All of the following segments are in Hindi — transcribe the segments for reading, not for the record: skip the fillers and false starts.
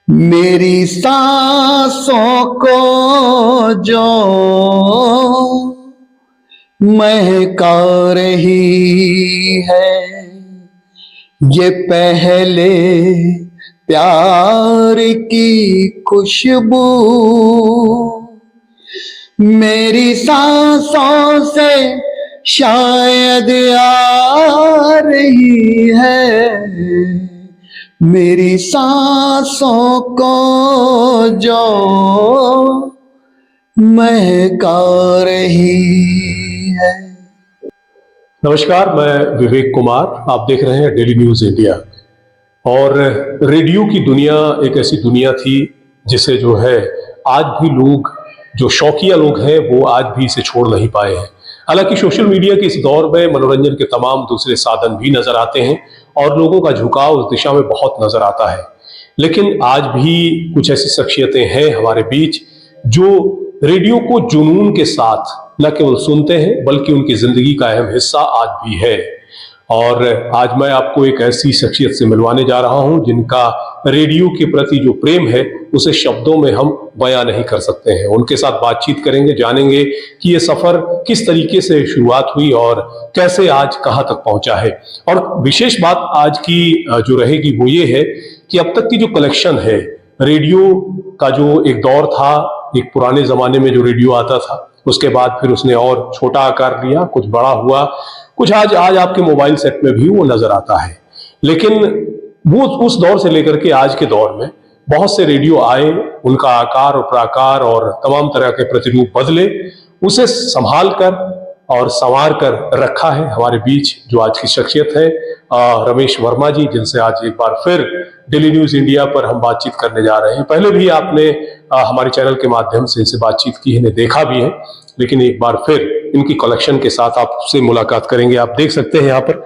मेरी सांसों को जो महका रही है, ये पहले प्यार की खुशबू मेरी सांसों से शायद आ रही है। मेरी सांसों को जो महका रही है। नमस्कार, मैं विवेक कुमार। आप देख रहे हैं डेली न्यूज इंडिया। और रेडियो की दुनिया एक ऐसी दुनिया थी जिसे जो है आज भी लोग, जो शौकिया लोग हैं, वो आज भी इसे छोड़ नहीं पाए हैं। हालांकि सोशल मीडिया के इस दौर में मनोरंजन के तमाम दूसरे साधन भी नजर आते हैं और लोगों का झुकाव उस दिशा में बहुत नजर आता है, लेकिन आज भी कुछ ऐसी शख्सियतें हैं हमारे बीच जो रेडियो को जुनून के साथ न केवल सुनते हैं बल्कि उनकी जिंदगी का अहम हिस्सा आज भी है। और आज मैं आपको एक ऐसी शख्सियत से मिलवाने जा रहा हूं जिनका रेडियो के प्रति जो प्रेम है उसे शब्दों में हम बयां नहीं कर सकते हैं। उनके साथ बातचीत करेंगे, जानेंगे कि ये सफर किस तरीके से शुरुआत हुई और कैसे आज कहां तक पहुंचा है। और विशेष बात आज की जो रहेगी वो ये है कि अब तक की जो कलेक्शन है रेडियो का, जो एक दौर था, एक पुराने जमाने में जो रेडियो आता था, उसके बाद फिर उसने और छोटा आकार लिया, कुछ बड़ा हुआ, कुछ आज आपके मोबाइल सेट में भी वो नजर आता है। लेकिन वो उस दौर से लेकर के आज के दौर में बहुत से रेडियो आए, उनका आकार और प्राकार और तमाम तरह के प्रतिरूप बदले, उसे संभाल कर और संवार कर रखा है हमारे बीच जो आज की शख्सियत है रमेश वर्मा जी, जिनसे आज एक बार फिर डेली न्यूज इंडिया पर हम बातचीत करने जा रहे हैं। पहले भी आपने हमारे चैनल के माध्यम से इनसे बातचीत की है, इन्हें देखा भी है, लेकिन एक बार फिर इनकी कलेक्शन के साथ आपसे मुलाकात करेंगे। आप देख सकते हैं यहाँ पर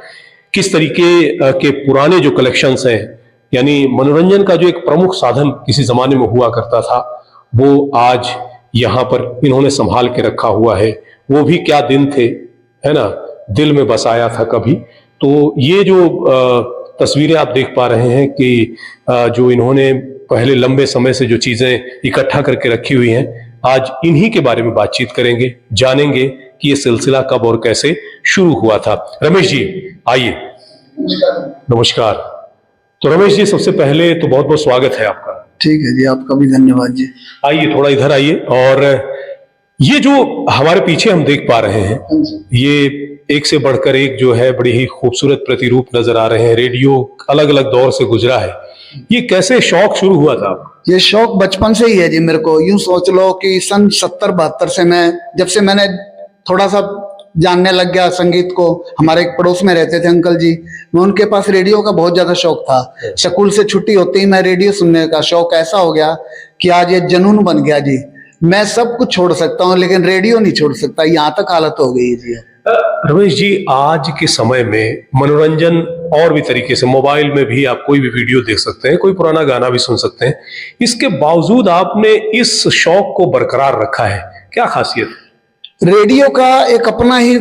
किस तरीके के पुराने जो कलेक्शंस हैं, यानी मनोरंजन का जो एक प्रमुख साधन किसी जमाने में हुआ करता था, वो आज यहाँ पर इन्होंने संभाल के रखा हुआ है। वो भी क्या दिन थे, है ना, दिल में बसाया था कभी। तो ये जो तस्वीरें आप देख पा रहे हैं कि जो इन्होंने पहले लंबे समय से जो चीजें इकट्ठा करके रखी हुई हैं, आज इन्हीं के बारे में बातचीत करेंगे, जानेंगे कि ये सिलसिला कब और कैसे शुरू हुआ था। रमेश जी आइए। नमस्कार। तो रमेश जी, सबसे पहले तो बहुत बहुत स्वागत है आपका। ठीक है जी, आपका भी धन्यवाद जी। आइए, थोड़ा इधर आइए। और ये जो हमारे पीछे हम देख पा रहे हैं, ये एक से बढ़कर एक जो है बड़ी ही खूबसूरत प्रतिरूप नजर आ रहे हैं। रेडियो अलग अलग दौर से गुजरा है। ये कैसे शौक शुरू हुआ था? ये शौक बचपन से ही है जी मेरे को। यूं सोच लो कि सन 70-72 से जब से मैंने थोड़ा सा जानने लग गया संगीत को। हमारे एक पड़ोस में रहते थे अंकल जी, मैं उनके पास रेडियो का बहुत ज्यादा शौक था। स्कूल से छुट्टी होती ही मैं रेडियो सुनने का शौक ऐसा हो गया कि आज ये जुनून बन गया जी। मैं सब कुछ छोड़ सकता हूँ लेकिन रेडियो नहीं छोड़ सकता, यहाँ तक हालत हो गई है जी। रमेश जी, आज के समय में मनोरंजन और भी तरीके से, मोबाइल में भी आप कोई भी वीडियो देख सकते हैं, कोई पुराना गाना भी सुन सकते हैं। इसके बावजूद आपने इस शौक को बरकरार रखा है, क्या खासियत? रेडियो का एक अपना ही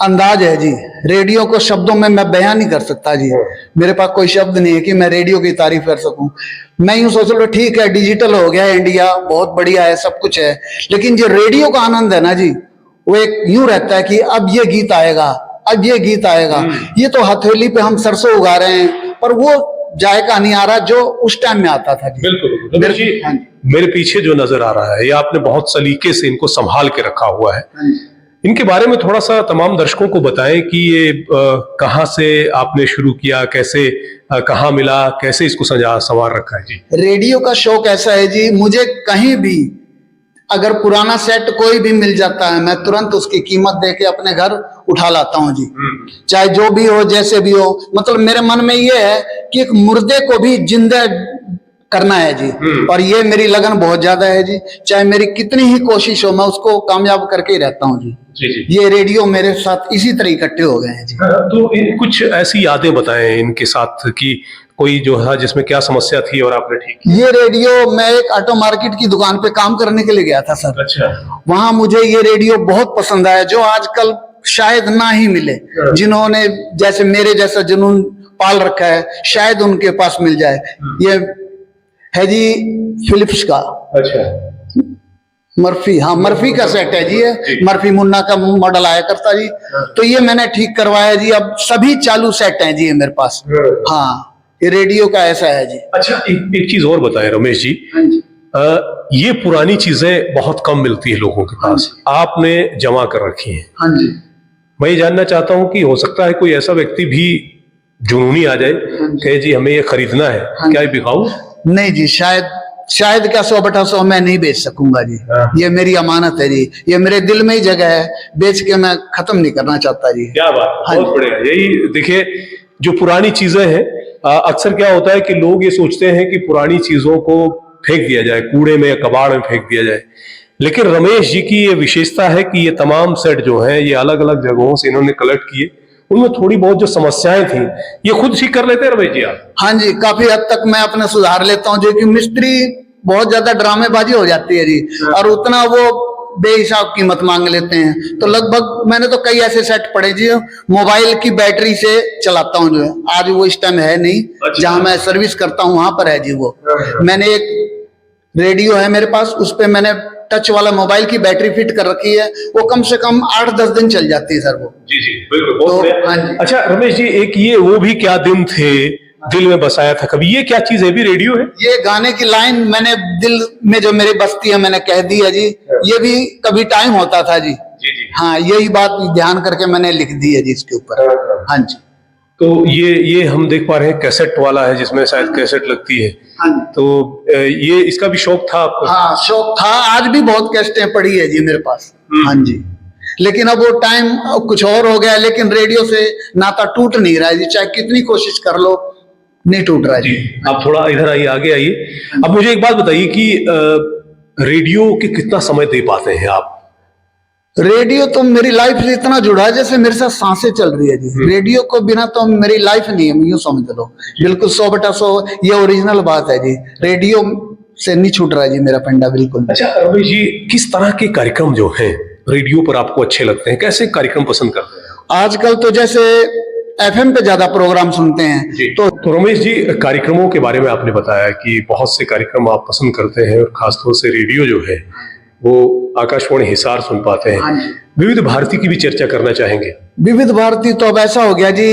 अंदाज है जी। रेडियो को शब्दों में मैं बयान नहीं कर सकता जी। मेरे पास कोई शब्द नहीं है कि मैं रेडियो की तारीफ कर सकूं। मैं यूं सोच लो, ठीक है डिजिटल हो गया है इंडिया, बहुत बढ़िया है, सब कुछ है, लेकिन जो रेडियो का आनंद है ना जी, वो एक यूं रहता है कि अब ये गीत आएगा, अब ये गीत आएगा। ये तो हथेली पे हम सरसों उगा रहे हैं, पर वो जायका नहीं आ रहा जो उस टाइम में आता था जी। बिल्कुल जी। मेरे पीछे जो नजर आ रहा है, ये आपने बहुत सलीके से इनको संभाल के रखा हुआ है। इनके बारे में थोड़ा सा तमाम दर्शकों को बताएं कि ये कहाँ से आपने शुरू किया, कैसे कहाँ मिला, कैसे इसको संवार रखा है जी। रेडियो का शौक ऐसा है जी, मुझे कहीं भी अगर पुराना सेट कोई भी मिल जाता है, मैं तुरंत उसकी कीमत दे के अपने घर उठा लाता हूँ जी। चाहे जो भी हो, जैसे भी हो। मतलब मेरे मन में ये है कि एक मुर्दे को भी जिंदा करना है जी, और ये मेरी लगन बहुत ज्यादा है जी। चाहे मेरी कितनी ही कोशिश हो, मैं उसको कामयाब करके ही रहता हूँ जी। ये रेडियो मेरे साथ इसी तरह इकट्ठे हो गए हैं जी। तो कुछ ऐसी यादें बताएं इनके साथ कि कोई जो है जिसमें क्या समस्या थी और आपने ठीक किया। ये रेडियो, मैं एक ऑटो मार्केट की दुकान पे काम करने के लिए गया था सर। अच्छा। वहां मुझे ये रेडियो बहुत पसंद आया, जो आजकल शायद ना ही मिले। जिन्होंने जैसे मेरे जैसा जुनून पाल रखा है, शायद उनके पास मिल जाए। ये है जी फिलिप्स का। अच्छा। मर्फी, हाँ मर्फी का सेट है जी, ये मर्फी मुन्ना का मॉडल आया करता जी, तो ये मैंने ठीक करवाया जी। अब सभी चालू सेट हैं जी मेरे पास। हाँ, ये रेडियो का ऐसा है जी। अच्छा, एक चीज और बताएं रमेश जी। ये पुरानी चीजें बहुत कम मिलती है लोगों के पास, आपने जमा कर रखी हैं। हाँ जी। मैं ये जानना चाहता हूं कि हो सकता है कोई ऐसा व्यक्ति भी जुनूनी आ जाए कि जी हमें ये खरीदना है, क्या ये बिकाऊ? नहीं जी, शायद क्या 100/100 मैं नहीं बेच सकूंगा जी। ये मेरी अमानत है जी, ये मेरे दिल में ही जगह है, बेच के मैं खत्म नहीं करना चाहता जी। क्या बात, बहुत बढ़िया। यही देखिए, जो पुरानी चीजें हैं, अक्सर क्या होता है कि लोग ये सोचते हैं कि पुरानी चीजों को फेंक दिया जाए, कूड़े में या कबाड़ में फेंक दिया जाए, लेकिन रमेश जी की ये विशेषता है कि ये तमाम सेट जो हैं ये अलग अलग जगहों से इन्होंने कलेक्ट किए। उनमें थोड़ी बहुत जो समस्याएं थी ये खुद ठीक कर लेते हैं रमेश जी आप? हाँ जी, काफी हद तक मैं अपने सुधार लेता हूँ, जो कि मिस्त्री बहुत ज्यादा ड्रामेबाजी हो जाती है जी, और उतना वो बेहिसाब कीमत मांग लेते हैं। तो लगभग मैंने तो कई ऐसे सेट पड़े जी, मोबाइल की बैटरी से चलाता हूँ, जो है आज वो इस टाइम है नहीं। अच्छा। जहां मैं सर्विस करता हूँ वहां पर है जी वो। मैंने एक रेडियो है मेरे पास, उस पे मैंने टच वाला मोबाइल की बैटरी फिट कर रखी है, वो कम से कम 8-10 दिन चल जाती है सर वो। जी जी बिल्कुल, बहुत तो, बढ़िया। हाँ जी। अच्छा रमेश जी, एक ये वो भी क्या दिन थे दिल में बसाया था कभी, ये क्या चीज है? भी रेडियो है? ये गाने की लाइन मैंने दिल में जो मेरी बसती है मैंने कह दी है जी, ये भी कभी टाइम होता था जी। जी जी। हाँ, यही बात ध्यान करके मैंने लिख दी है जी इसके ऊपर। हाँ जी। तो ये हम देख पा रहे हैं कैसेट वाला है, जिसमें शायद कैसेट लगती है। हाँ जी। तो ये इसका भी शौक था आपको? हाँ, शौक था, आज भी बहुत कैसेटें पड़ी है जी मेरे पास। हाँ जी, लेकिन अब वो टाइम कुछ और हो गया, लेकिन रेडियो से नाता टूट नहीं रहा है जी, चाहे कितनी कोशिश कर लो नहीं टूट रहा है जी। आप थोड़ा इधर आइए, आगे आइए। अब मुझे एक बात बताइए कि रेडियो के कितना समय दे पाते हैं आप? रेडियो तो मेरी लाइफ से इतना जुड़ा है जैसे मेरे साथ सांसें चल रही है जी। रेडियो को बिना तो मेरी लाइफ नहीं है, यूं समझ लो। बिल्कुल 100/100 ये ओरिजिनल बात है जी, रेडियो से नहीं छूट रहा है जी मेरा पंडा, बिल्कुल। अच्छा रमेश जी, किस तरह के कार्यक्रम जो हैं रेडियो पर आपको अच्छे लगते हैं? कैसे कार्यक्रम पसंद करते हैं? आजकल तो जैसे FM पे ज्यादा प्रोग्राम सुनते हैं। तो रमेश जी, कार्यक्रमों के बारे में आपने बताया कि बहुत से कार्यक्रम आप पसंद करते हैं, और खासतौर से रेडियो जो है वो आकाशवाणी हिसार सुन पाते हैं। विविध भारती की भी चर्चा करना चाहेंगे? विविध भारती तो अब ऐसा हो गया जी,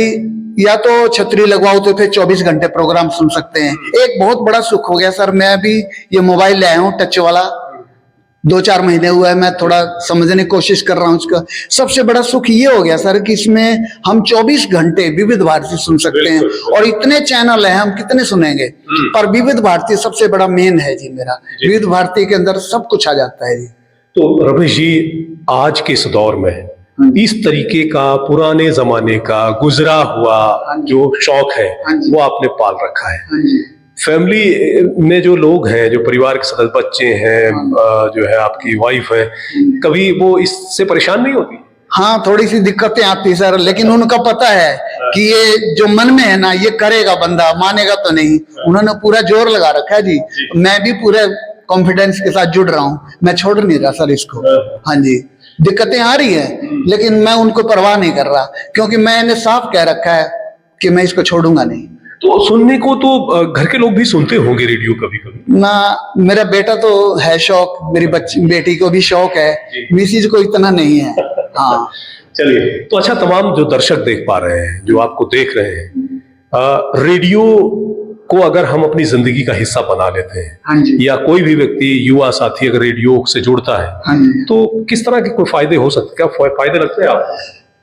या तो छतरी लगवाओ तो फिर 24 घंटे प्रोग्राम सुन सकते हैं। एक बहुत बड़ा सुख हो गया सर, मैं अभी ये मोबाइल ले आया हूँ टच वाला, 2-4 महीने हुआ है, मैं थोड़ा समझने की कोशिश कर रहा हूँ इसका। सबसे बड़ा सुख ये हो गया सर कि इसमें हम 24 घंटे विविध भारती सुन सकते हैं, और इतने चैनल हैं, हम कितने सुनेंगे। पर विविध भारती सबसे बड़ा मेन है जी मेरा, विविध भारती के अंदर सब कुछ आ जाता है जी। तो रमेश जी, आज के इस दौर में इस तरीके का पुराने जमाने का गुजरा हुआ जो शौक है वो आपने पाल रखा है। फैमिली में जो लोग हैं, जो परिवार के सदस्य, बच्चे हैं, जो है आपकी वाइफ है, कभी वो इससे परेशान नहीं होती? हाँ, थोड़ी सी दिक्कतें आती सर, लेकिन उनका पता है कि ये जो मन में है ना, ये करेगा बंदा, मानेगा तो नहीं। उन्होंने पूरा जोर लगा रखा है जी, मैं भी पूरे कॉन्फिडेंस के साथ जुड़ रहा हूँ, मैं छोड़ नहीं रहा सर इसको। हाँ जी, दिक्कतें आ रही है, लेकिन मैं उनको परवाह नहीं कर रहा, क्योंकि मैंने साफ कह रखा है कि मैं इसको छोड़ूंगा नहीं। तो सुनने को तो घर के लोग भी सुनते होंगे रेडियो कभी कभी ना? मेरा बेटा तो है शौक, मेरी बेटी को भी शौक है, मिसिज को इतना नहीं है। हाँ चलिए, तो अच्छा, तमाम जो दर्शक देख पा रहे हैं, जो आपको देख रहे हैं, रेडियो को अगर हम अपनी जिंदगी का हिस्सा बना लेते हैं, हाँ जी, या कोई भी व्यक्ति, युवा साथी अगर रेडियो से जुड़ता है, हाँ जी, तो किस तरह के कोई फायदे हो सकते हैं? क्या फायदे लगते हैं आपको?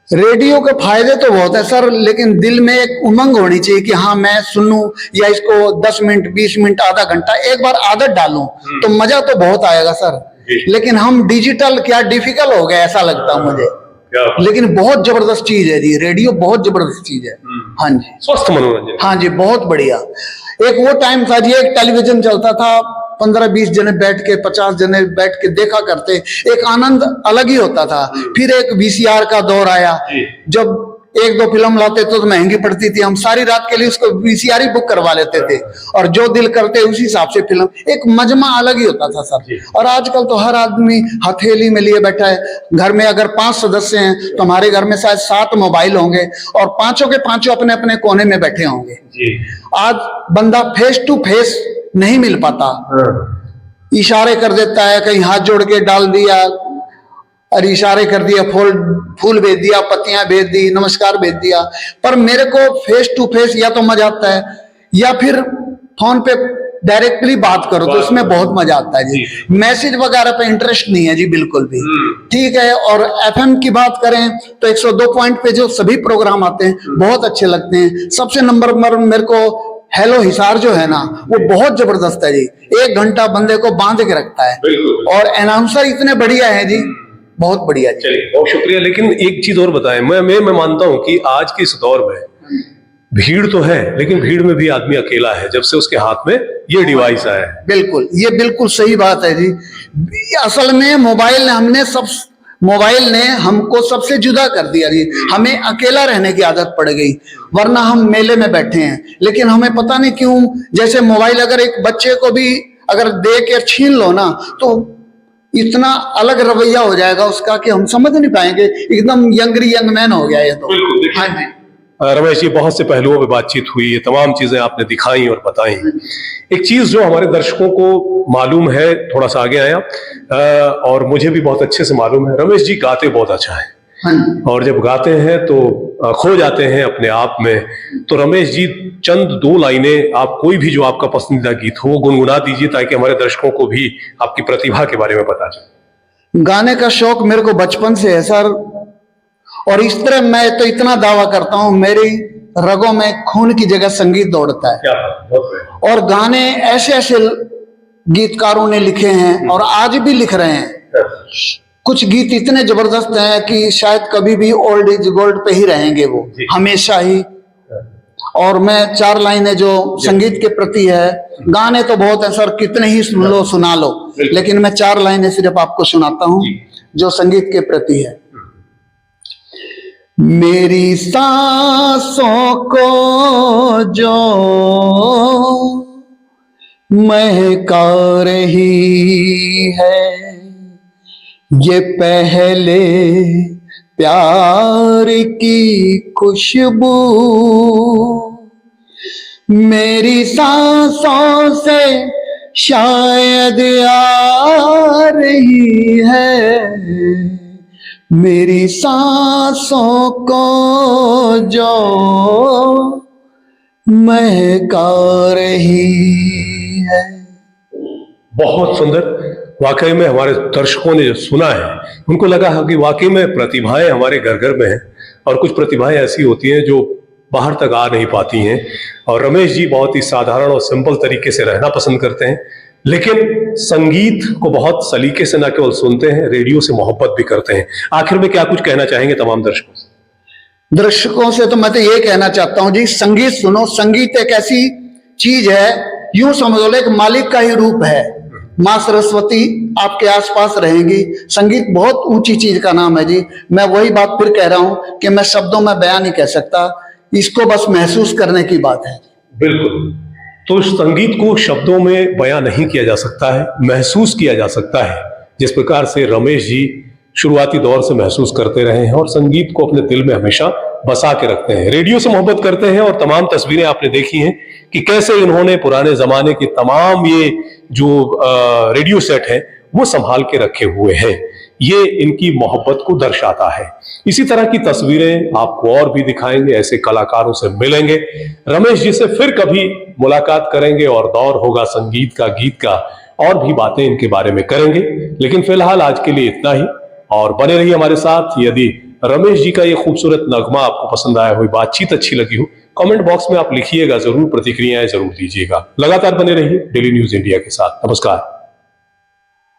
रेडियो के फायदे तो बहुत है सर, लेकिन दिल में एक उमंग होनी चाहिए कि हाँ मैं सुनूं, या इसको 10 मिनट 20 मिनट आधा घंटा एक बार आदत डालूं तो मजा तो बहुत आएगा सर। लेकिन हम डिजिटल क्या डिफिकल्ट हो गए ऐसा लगता है मुझे, लेकिन बहुत जबरदस्त चीज है जी, रेडियो बहुत जबरदस्त चीज है। हाँ जी, स्वस्थ मनोरंजन। हाँ जी, बहुत बढ़िया। एक वो टाइम था जी, एक टेलीविजन चलता था, 15-20 जने बैठ के, 50 जने बैठ के देखा करते, एक आनंद अलग ही होता था। फिर एक VCR का दौर आया, जब 1-2 फिल्म लाते तो महंगी पड़ती थी, हम सारी रात के लिए उसको VCR ही बुक करवा लेते थे, और जो दिल करते उसी हिसाब से फिल्म, एक मजमा अलग ही होता था सर। और आजकल तो हर आदमी हथेली में लिए बैठा है। घर में अगर 5 सदस्य हैं तो हमारे घर में शायद 7 मोबाइल होंगे, और पांचों के पांचों अपने अपने कोने में बैठे होंगे। आज बंदा फेस टू फेस नहीं मिल पाता, इशारे कर देता है, कहीं हाथ जोड़ के डाल दिया और इशारे कर दिया, फूल भेज दिया, पत्तियां भेज दी, नमस्कार भेज दिया। पर मेरे को फेस टू फेस या तो मजा आता है या फिर फोन पे डायरेक्टली बात करो तो उसमें बहुत मजा आता है जी। मैसेज वगैरह पे इंटरेस्ट नहीं है जी बिल्कुल भी। ठीक है। और एफएम की बात करें तो 102 पॉइंट पे जो सभी प्रोग्राम आते हैं बहुत अच्छे लगते हैं। सबसे नंबर मेरे को हेलो हिसार जो है ना वो बहुत जबरदस्त है जी, 1 घंटा बंदे को बांध के रखता है और अनाउंसर इतने बढ़िया है जी, बहुत बढ़िया। चलिए बहुत शुक्रिया। लेकिन एक चीज और बताएं, मैं मानता हूं कि आज के इस दौर में भीड़ तो है लेकिन भीड़ में भी आदमी अकेला है जब से उसके हाथ में ये डिवाइस आया है। बिल्कुल, ये बिल्कुल सही बात है जी। असल में मोबाइल ने हमको सबसे जुदा कर दिया जी। हमें अकेला रहने की आदत पड़ गई, वरना हम मेले में बैठे हैं लेकिन हमें पता नहीं क्यों, जैसे मोबाइल अगर एक बच्चे को भी अगर दे के छीन लो ना तो इतना अलग रवैया हो जाएगा उसका कि हम समझ नहीं पाएंगे, एकदम यंग मैन हो गया ये तो। बिल्कुल। हाँ जी रमेश जी, बहुत से पहलुओं पे बातचीत हुई, ये तमाम चीजें आपने दिखाई और बताई। एक चीज जो हमारे दर्शकों को मालूम है, थोड़ा सा आगे आया, और मुझे भी बहुत अच्छे से मालूम है, रमेश जी गाते बहुत अच्छा है। हाँ। और जब गाते हैं तो खो जाते हैं अपने आप में। तो रमेश जी चंद 2 लाइनें आप कोई भी जो आपका पसंदीदा गीत हो वो गुनगुना दीजिए ताकि हमारे दर्शकों को भी आपकी प्रतिभा के बारे में पता चले। गाने का शौक मेरे को बचपन से है सर, और इस तरह मैं तो इतना दावा करता हूं मेरी रगों में खून की जगह संगीत दौड़ता है। और गाने ऐसे ऐसे गीतकारों ने लिखे हैं और आज भी लिख रहे हैं। कुछ गीत इतने जबरदस्त हैं कि शायद कभी भी ओल्ड इज गोल्ड पे ही रहेंगे वो हमेशा ही। और मैं 4 लाइनें जो संगीत के प्रति है, गाने तो बहुत है सर, कितने ही सुन लो सुना लो, लेकिन मैं 4 लाइनें सिर्फ आपको सुनाता हूं जो संगीत के प्रति है। मेरी सांसों को जो महका रही है ये पहले प्यार की खुशबू, मेरी सांसों से शायद आ रही है, मेरी सांसों को जो महका रही है। बहुत सुंदर। वाकई में हमारे दर्शकों ने जो सुना है उनको लगा है कि वाकई में प्रतिभाएं हमारे घर घर में हैं और कुछ प्रतिभाएं ऐसी होती हैं जो बाहर तक आ नहीं पाती हैं। और रमेश जी बहुत ही साधारण और सिंपल तरीके से रहना पसंद करते हैं, लेकिन संगीत को बहुत सलीके से न केवल सुनते हैं, रेडियो से मोहब्बत भी करते हैं। आखिर में क्या कुछ कहना चाहेंगे तमाम दर्शकों से? दर्शकों से तो मैं तो ये कहना चाहता हूं जी, संगीत सुनो। संगीत एक ऐसी चीज है, यूं समझ लो एक मालिक का ही रूप है। माँ सरस्वती आपके आसपास रहेंगी। संगीत बहुत ऊंची चीज का नाम है जी। मैं वही बात फिर कह रहा हूं कि मैं शब्दों में बयान नहीं कह सकता, इसको बस महसूस करने की बात है। बिल्कुल। तो संगीत को शब्दों में बयां नहीं किया जा सकता है, महसूस किया जा सकता है, जिस प्रकार से रमेश जी शुरुआती दौर से महसूस करते रहे हैं और संगीत को अपने दिल में हमेशा बसा के रखते हैं। रेडियो से मोहब्बत करते हैं और तमाम तस्वीरें आपने देखी हैं कि कैसे इन्होंने पुराने जमाने की तमाम ये जो रेडियो सेट है वो संभाल के रखे हुए हैं। ये इनकी मोहब्बत को दर्शाता है। इसी तरह की तस्वीरें आपको और भी दिखाएंगे, ऐसे कलाकारों से मिलेंगे, रमेश जी से फिर कभी मुलाकात करेंगे और दौर होगा संगीत का, गीत का, और भी बातें इनके बारे में करेंगे। लेकिन फिलहाल आज के लिए इतना ही, और बने रहिए हमारे साथ। यदि रमेश जी का ये खूबसूरत नगमा आपको पसंद आया हो, बातचीत अच्छी लगी हो, कमेंट बॉक्स में आप लिखिएगा जरूर, प्रतिक्रियाएं जरूर दीजिएगा। लगातार बने रहिए डेली न्यूज इंडिया के साथ। नमस्कार।